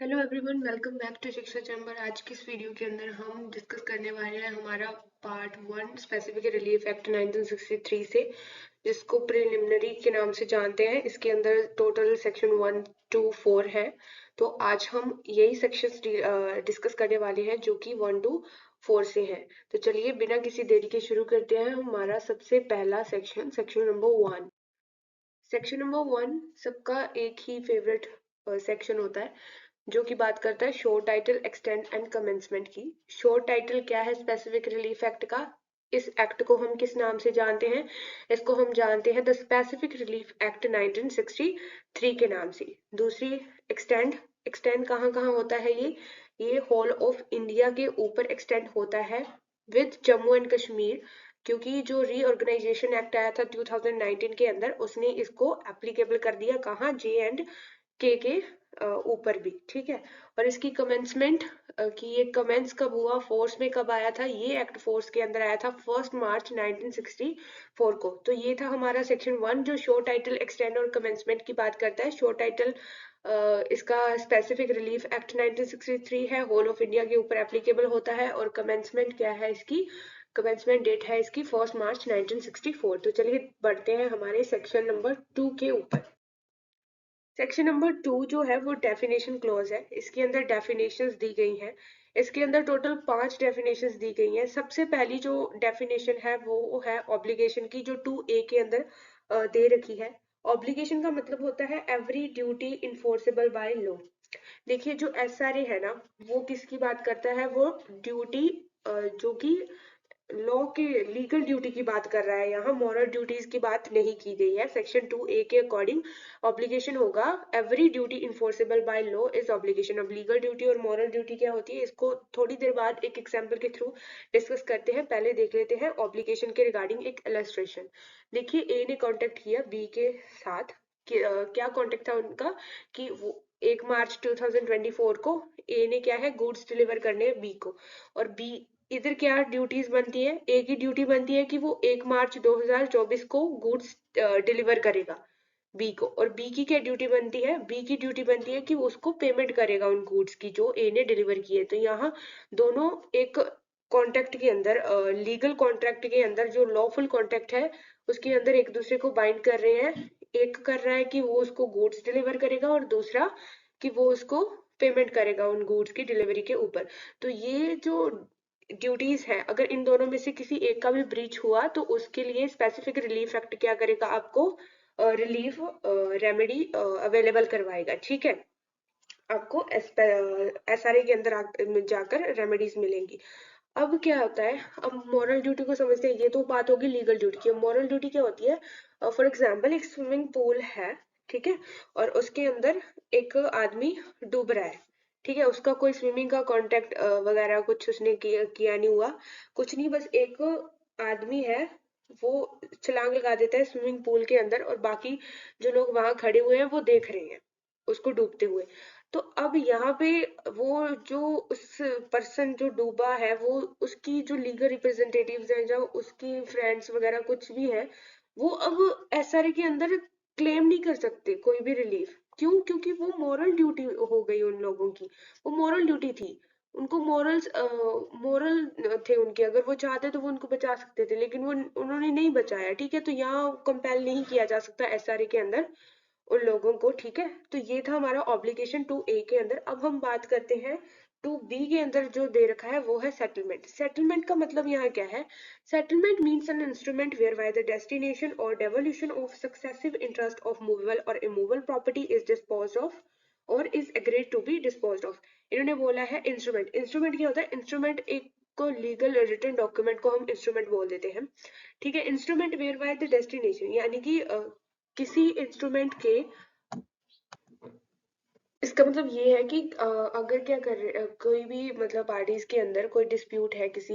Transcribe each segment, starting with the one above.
Hello everyone, welcome back to Shiksha chamber. आज की इस वीडियो के अंदर हम डिस्कस करने वाले हैं हमारा पार्ट 1 स्पेसिफिक रिलीफ एक्ट 1963 से, जिसको प्रिलिमिनरी के नाम से जानते हैं। इसके अंदर टोटल सेक्शन 1 to 4 है। तो आज हम यही सेक्शन डिस्कस करने वाले हैं जो कि 1 to 4 से है। तो चलिए बिना किसी देरी के शुरू करते हैं। हमारा सबसे पहला सेक्शन नंबर 1। सेक्शन नंबर 1 सबका एक ही फेवरेट सेक्शन होता है, जो कि बात करता है शोर टाइटल एक्सटेंड एंड कमेंसमेंट की। शोर टाइटल क्या है स्पेसिफिक रिलीफ एक्ट का? इस एक्ट को हम किस नाम से जानते हैं? इसको हम जानते हैं द स्पेसिफिक रिलीफ एक्ट 1963 के नाम से। दूसरी, एक्सटेंड। एक्सटेंड कहाँ कहाँ होता है? ये होल ऑफ इंडिया के ऊपर एक्सटेंड होता है विद जम्मू एंड कश्मीर, क्योंकि जो रीऑर्गेनाइजेशन एक्ट आया था 2019 के अंदर, उसने इसको एप्लीकेबल कर दिया कहाँ? जे एंड के ऊपर भी। ठीक है। और इसकी कमेंसमेंट कि ये कमेंस कब हुआ, फोर्स में कब आया था? ये एक्ट फोर्स के अंदर आया था 1 मार्च 1964 को। तो ये था हमारा सेक्शन 1 जो शो टाइटल एक्सटेंड और कमेंसमेंट की बात करता है। शो टाइटल इसका स्पेसिफिक रिलीफ एक्ट 1963 है, होल ऑफ इंडिया के ऊपर एप्लीकेबल होता है। और कमेंसमेंट क्या है इसकी? कमेंसमेंट डेट है इसकी 1 मार्च 1964। तो चलिए बढ़ते हैं हमारे सेक्शन नंबर 2 के ऊपर। सेक्शन नंबर 2 जो है वो डेफिनेशन क्लॉज है। इसके अंदर डेफिनेशंस दी गई हैं। इसके अंदर टोटल 5 डेफिनेशंस दी गई हैं। सबसे पहली जो डेफिनेशन है वो है ऑब्लिगेशन की, जो 2A के अंदर दे रखी है। ऑब्लिगेशन का मतलब होता है every duty enforceable by law. देखिए जो SRA है ना, वो किसकी बात करता है? वो ड्यूटी जो कि लॉ के लीगल ड्यूटी की बात कर रहा है। यहाँ मॉरल ड्यूटीज की बात नहीं की गई है। सेक्शन 2A के अकॉर्डिंग ऑब्लिगेशन होगा every duty enforceable by law is obligation. अब लीगल ड्यूटी और मॉरल ड्यूटी क्या होती है, इसको थोड़ी देर बाद एक एग्जांपल के थ्रू डिस्कस करते हैं। पहले देख लेते हैं ऑब्लिगेशन के रिगार्डिंग एक इलस्ट्रेशन। देखिए ए ने कांटेक्ट किया बी के साथ। क्या कांटेक्ट था उनका? कि वो 1 मार्च 2024 को ए ने क्या है, गुड्स डिलीवर करने बी को। और बी इधर क्या ड्यूटीज बनती है? ए की ड्यूटी बनती है कि वो 1 मार्च 2024 को गुड्स डिलीवर करेगा बी को। और बी की क्या ड्यूटी बनती है? बी की ड्यूटी बनती है कि वो उसको पेमेंट करेगा उन गुड्स की जो ए ने डिलीवर किए। तो यहाँ दोनों एक कॉन्ट्रैक्ट के अंदर, लीगल कॉन्ट्रैक्ट के अंदर, जो लॉफुल कॉन्ट्रैक्ट है उसके अंदर एक दूसरे को बाइंड कर रहे हैं। एक कर रहा है कि वो उसको गुड्स डिलीवर करेगा और दूसरा कि वो उसको पेमेंट करेगा उन गुड्स की डिलीवरी के ऊपर। तो ये जो ड्यूटीज है, अगर इन दोनों में से किसी एक का भी ब्रीच हुआ तो उसके लिए स्पेसिफिक रिलीफ एक्ट क्या करेगा? आपको रिलीफ रेमेडी अवेलेबल करवाएगा। ठीक है। आपको SRA के अंदर जाकर रेमेडीज मिलेंगी। अब क्या होता है? अब मॉरल ड्यूटी को समझते हैं। ये तो बात होगी लीगल ड्यूटी की। मॉरल ड्यूटी क्या होती है? फॉर एग्जाम्पल एक स्विमिंग पूल है, ठीक है, और उसके अंदर एक आदमी डूब रहा है। ठीक है, उसका कोई स्विमिंग का कांटेक्ट वगैरह कुछ उसने किया नहीं हुआ, कुछ नहीं, बस एक आदमी है, वो छलांग लगा देता है स्विमिंग पूल के अंदर और बाकी जो लोग वहां खड़े हुए हैं वो देख रहे हैं उसको डूबते हुए। तो अब यहाँ पे वो जो उस पर्सन जो डूबा है, वो उसकी जो लीगल रिप्रेजेंटेटिव्स हैं, जो उसकी फ्रेंड्स वगैरह कुछ भी है, वो अब SRA के अंदर क्लेम नहीं कर सकते कोई भी रिलीफ। क्यों? क्योंकि वो मॉरल ड्यूटी हो गई उन लोगों की। वो मॉरल ड्यूटी थी, उनको मोरल थे उनके। अगर वो चाहते तो वो उनको बचा सकते थे, लेकिन वो उन्होंने नहीं बचाया। ठीक है, तो यहाँ कंपेल नहीं किया जा सकता SRA के अंदर उन लोगों को। ठीक है, तो ये था हमारा ऑब्लिगेशन 2A के अंदर। अब हम बात करते हैं 2B के अंदर जो दे रखा है वो है सेटलमेंट। सेटलमेंट का मतलब यहाँ क्या है? Settlement means an instrument where by the destination or devolution of successive interest of movable or immovable property is dispose of or is agreed to be dispose of. इन्होंने बोला है इंस्ट्रूमेंट। इंस्ट्रूमेंट क्या होता है? इंस्ट्रूमेंट एक को legal written document को हम इंस्ट्रूमेंट बोल देते हैं। ठीक है, instrument where by the destination यानी कि किसी इंस्ट्रूमेंट के, इसका मतलब ये है कि अगर क्या कर रहे कोई भी मतलब पार्टीज के अंदर कोई डिस्प्यूट है किसी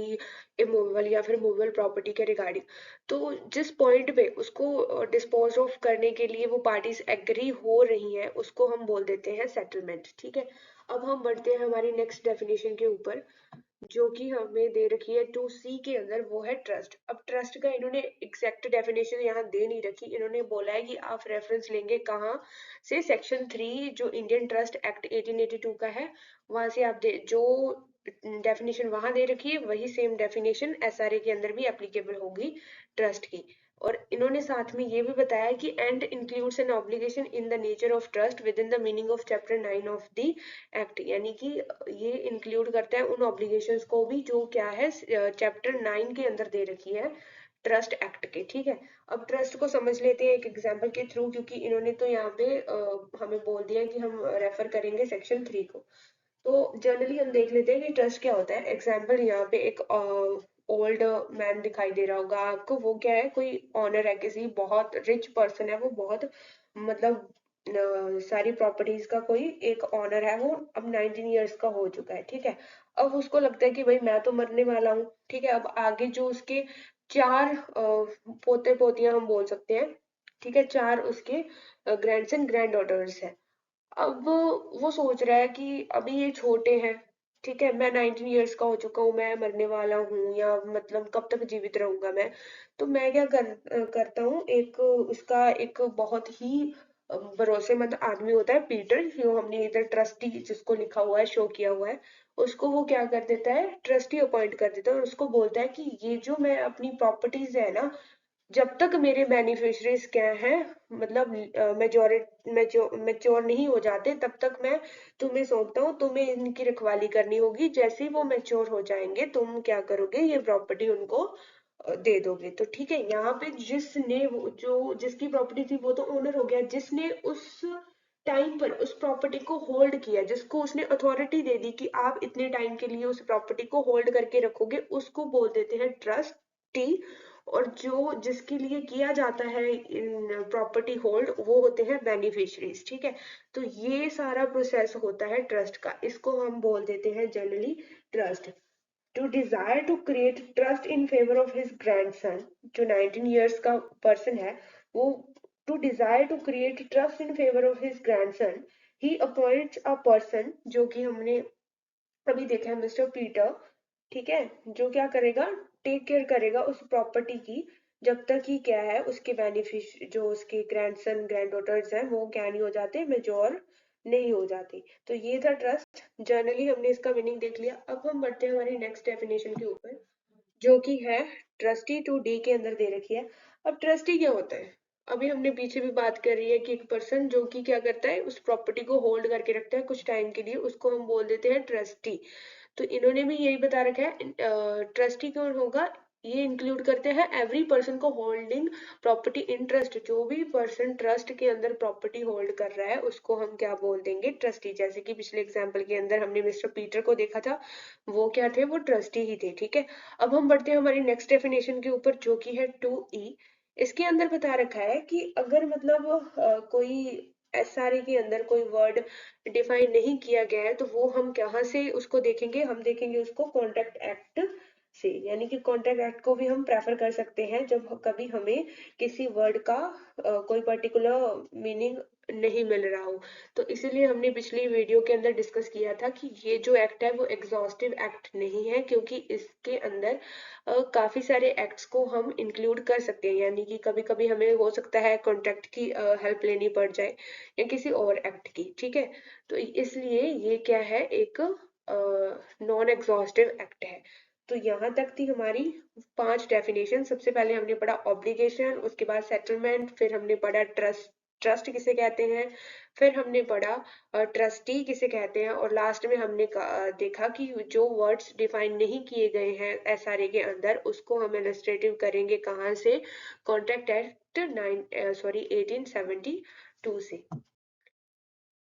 इमूवेबल या फिर मूवेबल प्रॉपर्टी के रिगार्डिंग, तो जिस पॉइंट पे उसको डिस्पोज ऑफ करने के लिए वो पार्टीज एग्री हो रही हैं उसको हम बोल देते हैं सेटलमेंट। ठीक है। अब हम बढ़ते हैं हमारी नेक्स्ट डेफिनेशन के ऊपर, जो कि हमें दे रखी है 2C के अंदर, वो है ट्रस्ट। अब ट्रस्ट का इन्होंने एग्जैक्ट डेफिनेशन यहाँ दे नहीं रखी, इन्होंने बोला है कि आप रेफरेंस लेंगे कहाँ से, सेक्शन 3 जो इंडियन ट्रस्ट एक्ट 1882 का है, वहां से आप जो डेफिनेशन वहां दे रखी है वही सेम डेफिनेशन SRA के अंदर भी एप्लीकेबल होगी ट्रस्ट की। और इन्होंने साथ में ये भी बताया कि and includes an obligation in the nature of trust with in the meaning of chapter 9 of the act, यानी कि ये इंक्लूड करता है उन ऑब्लिगेशंस को भी जो क्या है चैप्टर 9 के अंदर दे रखी है ट्रस्ट एक्ट के। ठीक है, अब ट्रस्ट को समझ लेते हैं एक एग्जांपल के थ्रू, क्योंकि इन्होंने तो यहाँ पे हमें बोल दिया कि हम रेफर करेंगे सेक्शन 3 को। तो जनरली हम देख लेते हैं कि ट्रस्ट क्या होता है। एग्जाम्पल यहाँ पे एक ओल्ड मैन दिखाई दे रहा होगा आपको, वो क्या है, कोई ऑनर है, किसी बहुत रिच पर्सन है, वो बहुत मतलब सारी प्रॉपर्टीज का कोई एक ऑनर है, वो अब 19 ईयर्स का हो चुका है। ठीक है, अब उसको लगता है कि भाई मैं तो मरने वाला हूँ। ठीक है, अब आगे जो उसके 4 पोते पोतियां हम बोल सकते हैं, ठीक है, 4 उसके ग्रैंडसन ग्रैंड डॉटर्स है। अब वो सोच रहा है कि अभी ये छोटे हैं, ठीक है, मैं 19 ईयर्स का हो चुका हूँ, मैं मरने वाला हूँ, या मतलब कब तक जीवित रहूंगा मैं। तो मैं क्या करता हूँ, एक उसका एक बहुत ही भरोसेमंद आदमी होता है पीटर, जो हमने इधर ट्रस्टी जिसको लिखा हुआ है, शो किया हुआ है, उसको वो क्या कर देता है, ट्रस्टी अपॉइंट कर देता है, और उसको बोलता है कि ये जो मैं अपनी प्रॉपर्टीज है ना, जब तक मेरे बेनिफिशरीज क्या हैं, मतलब मैच्योर नहीं हो जाते, तब तक मैं तुम्हें सौंपता हूँ, तुम्हें इनकी रखवाली करनी होगी। जैसे ही वो मैच्योर हो जाएंगे, तुम क्या करोगे, ये प्रॉपर्टी उनको दे दोगे। तो ठीक है, यहाँ पे जिसने जो जिसकी प्रॉपर्टी थी वो तो ओनर हो गया, जिसने उस टाइम पर उस प्रॉपर्टी को होल्ड किया, जिसको उसने अथॉरिटी दे दी कि आप इतने टाइम के लिए उस प्रॉपर्टी को होल्ड करके रखोगे, उसको बोल देते हैं ट्रस्टी। और जो जिसके लिए किया जाता है इन प्रॉपर्टी होल्ड, वो होते हैं बेनिफिशरीज। ठीक है, तो ये सारा प्रोसेस होता है ट्रस्ट का, इसको हम बोल देते हैं generally trust. To desire to create trust in favour of his grandson, जो 19 ईयर्स का पर्सन है, वो to desire to create trust in favour of his grandson, he appoints a person, जो कि हमने अभी देखा है मिस्टर पीटर। ठीक है, जो क्या करेगा, टेक केयर करेगा उस प्रॉपर्टी की, जब तक ही क्या है उसके बेनिफिश जो उसके ग्रैंडसन ग्रैंड डॉटर्स हैं वो क्या नहीं हो जाते, मेजोर नहीं हो जाती। तो ये था ट्रस्ट, जनरली हमने इसका मीनिंग देख लिया। अब हम बढ़ते हैं हमारी नेक्स्ट डेफिनेशन के ऊपर, जो कि है ट्रस्टी 2D के अंदर दे रखी है। अब ट्रस्टी क्या होता है, अभी हमने पीछे भी बात कर रही है कि एक पर्सन जो कि क्या करता है, उस प्रॉपर्टी को होल्ड करके रखता है कुछ टाइम के लिए, उसको हम बोल देते हैं ट्रस्टी। तो इन्होंने भी यही बता रखा है, ट्रस्टी कौन होगा, ये इंक्लूड करते हैं एवरी पर्सन को होल्डिंग प्रॉपर्टी इंटरेस्ट, जो भी पर्सन ट्रस्ट के अंदर प्रॉपर्टी होल्ड कर रहा है उसको हम क्या बोल देंगे, ट्रस्टी। जैसे कि पिछले एग्जांपल के अंदर हमने मिस्टर पीटर को देखा था, वो क्या थे, वो ट्रस्टी ही थे। ठीक है, अब हम बढ़ते हैं हमारी नेक्स्ट डेफिनेशन के ऊपर, जो कि है 2E। इसके अंदर बता रखा है कि अगर मतलब कोई SRA के अंदर कोई वर्ड डिफाइन नहीं किया गया है, तो वो हम कहाँ से उसको देखेंगे, हम देखेंगे उसको कॉन्ट्रैक्ट एक्ट से। यानी कि कॉन्ट्रैक्ट एक्ट को भी हम प्रेफर कर सकते हैं जब कभी हमें किसी वर्ड का कोई पर्टिकुलर मीनिंग नहीं मिल रहा हो। तो इसीलिए हमने पिछली वीडियो के अंदर डिस्कस किया था कि ये जो एक्ट है वो एग्जॉस्टिव एक्ट नहीं है, क्योंकि इसके अंदर काफी सारे एक्ट्स को हम इंक्लूड कर सकते हैं। यानी कि कभी कभी हमें हो सकता है कॉन्ट्रैक्ट की हेल्प लेनी पड़ जाए, या किसी और एक्ट की। ठीक है, तो इसलिए ये क्या है, एक नॉन एग्जॉस्टिव एक्ट है। तो यहाँ तक थी हमारी 5 डेफिनेशन। सबसे पहले हमने पढ़ा ऑब्लिगेशन, उसके बाद सेटलमेंट, फिर हमने पढ़ा ट्रस्ट, ट्रस्ट किसे कहते हैं, फिर हमने पढ़ा ट्रस्टी किसे कहते हैं, और लास्ट में हमने देखा कि जो वर्ड्स डिफाइन नहीं किए गए हैं SRA के अंदर, उसको हम इलस्ट्रेटिव करेंगे कहाँ से, कॉन्ट्रैक्ट एक्ट 1872 से।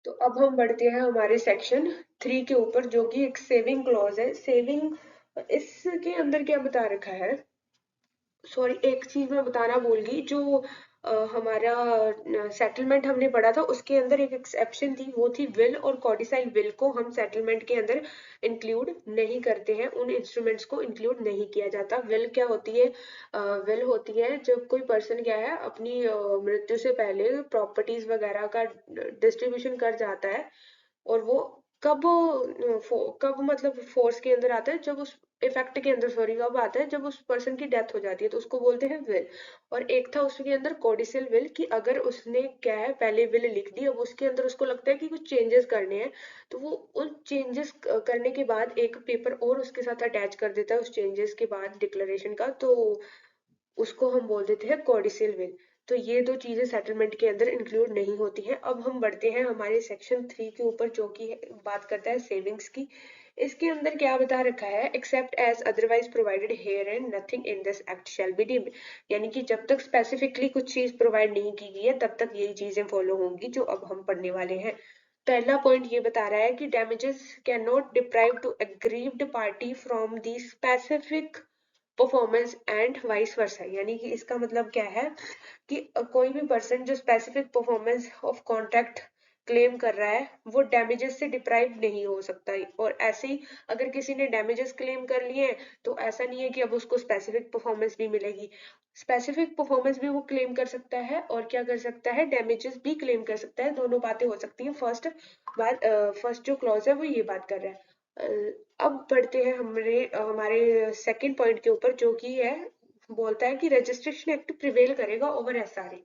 तो अब हम बढ़ते हैं हमारे सेक्शन 3 के ऊपर, जो कि एक सेविंग क्लॉज है। सेविंग, इसके अंदर क्या बता रखा है, सॉरी एक चीज मैं बताना भूल गई, जो हमारा सेटलमेंट हमने पढ़ा था, उसके अंदर एक एक्सेप्शन थी, वो थी विल और कॉडिसाइल विल को हम सेटलमेंट के अंदर इंक्लूड नहीं करते हैं, उन इंस्ट्रूमेंट्स को इंक्लूड नहीं किया जाता। विल क्या होती है, विल होती है जब कोई पर्सन क्या है अपनी मृत्यु से पहले प्रॉपर्टीज वगैरह का डिस्ट्रीब्यूशन कर जाता है, और वो कब मतलब फोर्स के अंदर आता है, जब उस इफेक्ट के अंदर, सॉरी, कब आता है जब उस पर्सन की डेथ हो जाती है, तो उसको बोलते हैं विल। और एक था उसके अंदर कोडिसिल विल, कि अगर उसने क्या है पहले विल लिख दी, अब उसके अंदर उसको लगता है कि कुछ चेंजेस करने हैं, तो वो उन चेंजेस करने के बाद एक पेपर और उसके साथ अटैच कर देता है उस चेंजेस के बाद डिक्लेरेशन का, तो उसको हम बोल देते हैं कोडिसिल विल। तो ये दो चीजें सेटलमेंट के अंदर इंक्लूड नहीं होती हैं। अब हम बढ़ते हैं हमारे सेक्शन 3 के ऊपर, जो कि बात करता है सेविंग्स की। इसके अंदर क्या बता रखा है, except as otherwise provided here and nothing in this act shall be deemed. यानी कि जब तक स्पेसिफिकली कुछ चीज प्रोवाइड नहीं की गई है, तब तक यही चीजें फॉलो होंगी जो अब हम पढ़ने वाले हैं। पहला पॉइंट ये बता रहा है कि damages can not deprive to aggrieved party from the specific performance and vice versa. यानी कि इसका मतलब क्या है कि कोई भी पर्सन जो specific performance of contract claim कर रहा है, वो डैमेजेस से डिप्राइव नहीं हो सकता। और ऐसे ही अगर किसी ने डैमेजेस क्लेम कर लिए हैं, तो ऐसा नहीं है कि अब उसको स्पेसिफिक परफॉर्मेंस भी मिलेगी। स्पेसिफिक परफॉर्मेंस भी वो क्लेम कर सकता है, और क्या कर सकता है, डैमेजेस भी क्लेम कर सकता है। दोनों बातें हो सकती हैं। फर्स्ट जो क्लॉज है वो ये बात कर रहा है। अब बढ़ते हैं हमारे सेकंड पॉइंट के ऊपर, जो कि है, बोलता है कि रजिस्ट्रेशन एक्ट प्रिवेल करेगा ओवर एसआरए।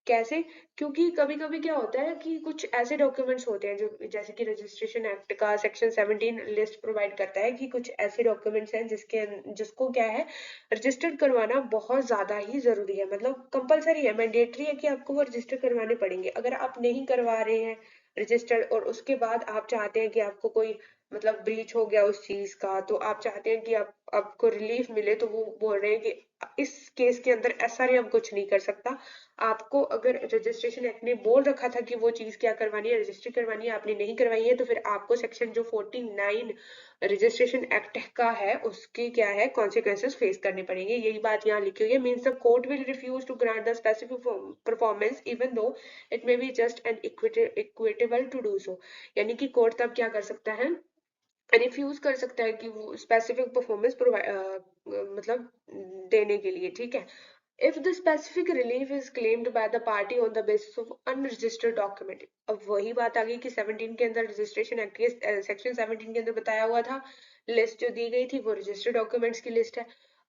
कैसे? क्योंकि कभी कभी क्या होता है कि कुछ ऐसे डॉक्यूमेंट्स होते हैं, जो जैसे कि रजिस्ट्रेशन एक्ट का सेक्शन 17 लिस्ट प्रोवाइड करता है कि कुछ ऐसे डॉक्यूमेंट्स हैं जिसको क्या है, रजिस्टर्ड करवाना बहुत ज्यादा ही जरूरी है, मतलब कंपलसरी है, मैंडेटरी है कि आपको वो रजिस्टर करवाने पड़ेंगे। अगर आप नहीं करवा रहे हैं रजिस्टर्ड, और उसके बाद आप चाहते हैं कि आपको कोई मतलब ब्रीच हो गया उस चीज का, तो आप चाहते हैं कि आपको रिलीफ मिले, तो वो बोल रहे हैं कि इस केस के अंदर एसआरए अब कुछ नहीं कर सकता। आपको अगर रजिस्ट्रेशन एक्ट ने बोल रखा था कि वो चीज क्या करवानी है, रजिस्ट्री करवानी है, आपने नहीं करवाई है, तो फिर आपको सेक्शन जो 49 रजिस्ट्रेशन एक्ट का है, उसकी क्या है, कॉन्सिक्वेंसेस फेस करने पड़ेंगे। यही बात यहाँ लिखी हुई है, means the court will refuse to grant the specific performance even though it may be just and equitable to do so. यानी कि कोर्ट तब क्या कर सकता है, रिफ्यूज कर सकता है कि वो स्पेसिफिक परफॉर्मेंस मतलब देने के लिए, ठीक है। If the specific relief is claimed by the party on the basis of unregistered document। अब वही बात आ गई कि 17 के अंदर रजिस्ट्रेशन एक्ट के सेक्शन 17 के अंदर बताया हुआ था, लिस्ट जो दी गई थी वो रजिस्टर्ड डॉक्यूमेंट्स की लिस्ट है।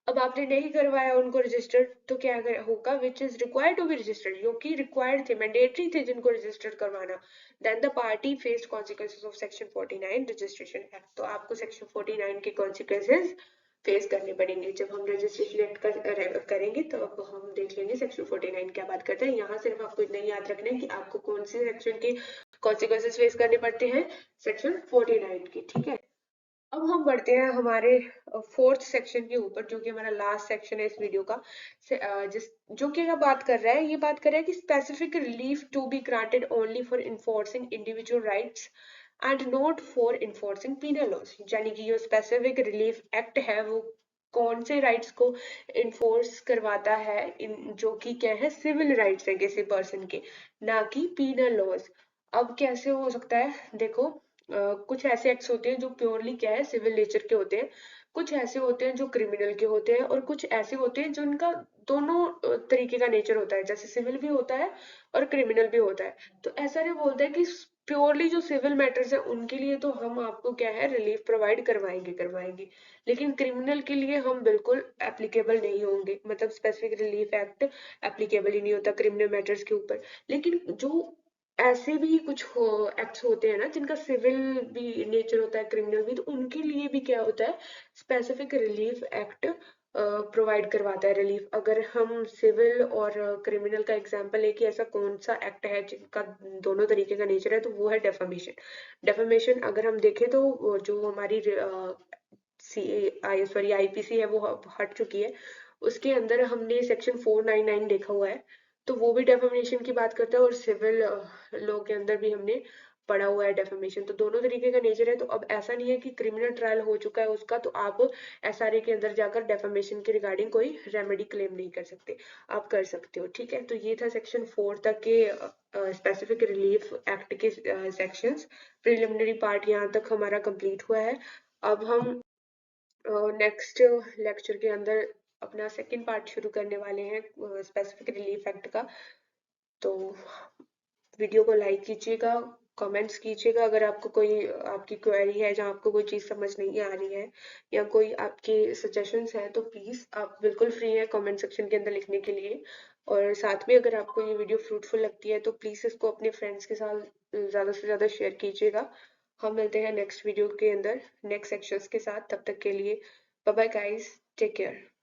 अब आपने नहीं करवाया उनको रजिस्टर्ड, तो क्या होगा, which is required to be registered, जो कि रिक्वायर्ड थे, मैंडेटरी थे जिनको रजिस्टर्ड करवाना, then the party faced consequences of section 49 registration act. तो आपको सेक्शन 49 के कॉन्सिक्वेंसेज फेस करने पड़ेंगे। जब हम रजिस्ट्रेशन एक्ट करेंगे तो अब हम देख लेंगे सेक्शन 49 क्या बात करता है। यहाँ सिर्फ आपको इतना ही याद रखना है कि आपको कौन से सेक्शन के कॉन्सिक्वेंसेज फेस करने पड़ते हैं, सेक्शन 49 के, ठीक है। अब हम बढ़ते हैं हमारे फोर्थ सेक्शन के ऊपर, जो कि हमारा लास्ट सेक्शन है इस वीडियो का। जिस जो कि बात कर रहा है, ये बात कर रहा है कि specific relief to be granted only for enforcing individual rights and not for enforcing penal laws. यानी कि जो स्पेसिफिक रिलीफ एक्ट है वो कौन से राइट्स को इन्फोर्स करवाता है, जो कि क्या है, सिविल राइट्स है किसी पर्सन के, ना कि पीनल लॉज। अब कैसे हो सकता है, देखो, कुछ ऐसे एक्ट्स होते हैं जो प्योरली क्या है, सिविल नेचर के होते हैं, कुछ ऐसे होते हैं जो क्रिमिनल के होते हैं, और कुछ ऐसे होते हैं जो इनका दोनों तरीके का नेचर होता है, जैसे सिविल भी होता है और क्रिमिनल भी होता है। तो ऐसा नहीं बोलता है कि प्योरली जो सिविल मैटर्स है उनके लिए तो हम आपको क्या है, रिलीफ प्रोवाइड करवाएंगे करवाएंगे, लेकिन क्रिमिनल के लिए हम बिल्कुल एप्लीकेबल नहीं होंगे, मतलब स्पेसिफिक रिलीफ एक्ट एप्लीकेबल ही नहीं होता क्रिमिनल मैटर्स के ऊपर। लेकिन जो ऐसे भी कुछ एक्ट्स होते हैं ना जिनका सिविल भी नेचर होता है, क्रिमिनल भी, तो उनके लिए भी क्या होता है, स्पेसिफिक रिलीफ एक्ट प्रोवाइड करवाता है रिलीफ। अगर हम सिविल और क्रिमिनल का एग्जांपल है कि ऐसा कौन सा एक्ट है जिनका दोनों तरीके का नेचर है, तो वो है डेफामेशन। डेफामेशन अगर हम देखें तो जो हमारी आईपीसी है वो हट चुकी है, उसके अंदर हमने सेक्शन 499 देखा हुआ है, तो वो भी डेफामेशन की बात करता है, और सिविल लॉ के अंदर भी हमने पढ़ा हुआ है डेफामेशन। तो दोनों तरीके का नेचर है। तो अब ऐसा नहीं है कि क्रिमिनल ट्रायल हो चुका है उसका तो आप एसआरए के अंदर जाकर डेफामेशन के रिगार्डिंग कोई रेमेडी क्लेम नहीं कर सकते, आप कर सकते हो, ठीक है। तो ये था सेक्शन 4 तक के स्पेसिफिक रिलीफ एक्ट के सेक्शंस। प्रिलिमिनरी पार्ट यहाँ तक हमारा कंप्लीट हुआ है। अब हम नेक्स्ट लेक्चर के अंदर अपना सेकंड पार्ट शुरू करने वाले हैं स्पेसिफिक रिलीफ एक्ट का। तो वीडियो को लाइक कीजिएगा, कमेंट्स कीजिएगा अगर आपको कोई आपकी क्वेरी है जहाँ आपको कोई चीज़ समझ नहीं आ रही है या कोई आपके सजेशंस हैं तो प्लीज़ आप बिल्कुल फ्री है कमेंट सेक्शन के अंदर लिखने के लिए। और साथ में अगर आपको ये वीडियो फ्रूटफुल लगती है तो प्लीज़ इसको अपने फ्रेंड्स के साथ ज़्यादा से ज़्यादा शेयर कीजिएगा। हम मिलते हैं नेक्स्ट वीडियो के अंदर नेक्स्ट सेक्शंस के साथ, तब तक के लिए bye bye guys, take care.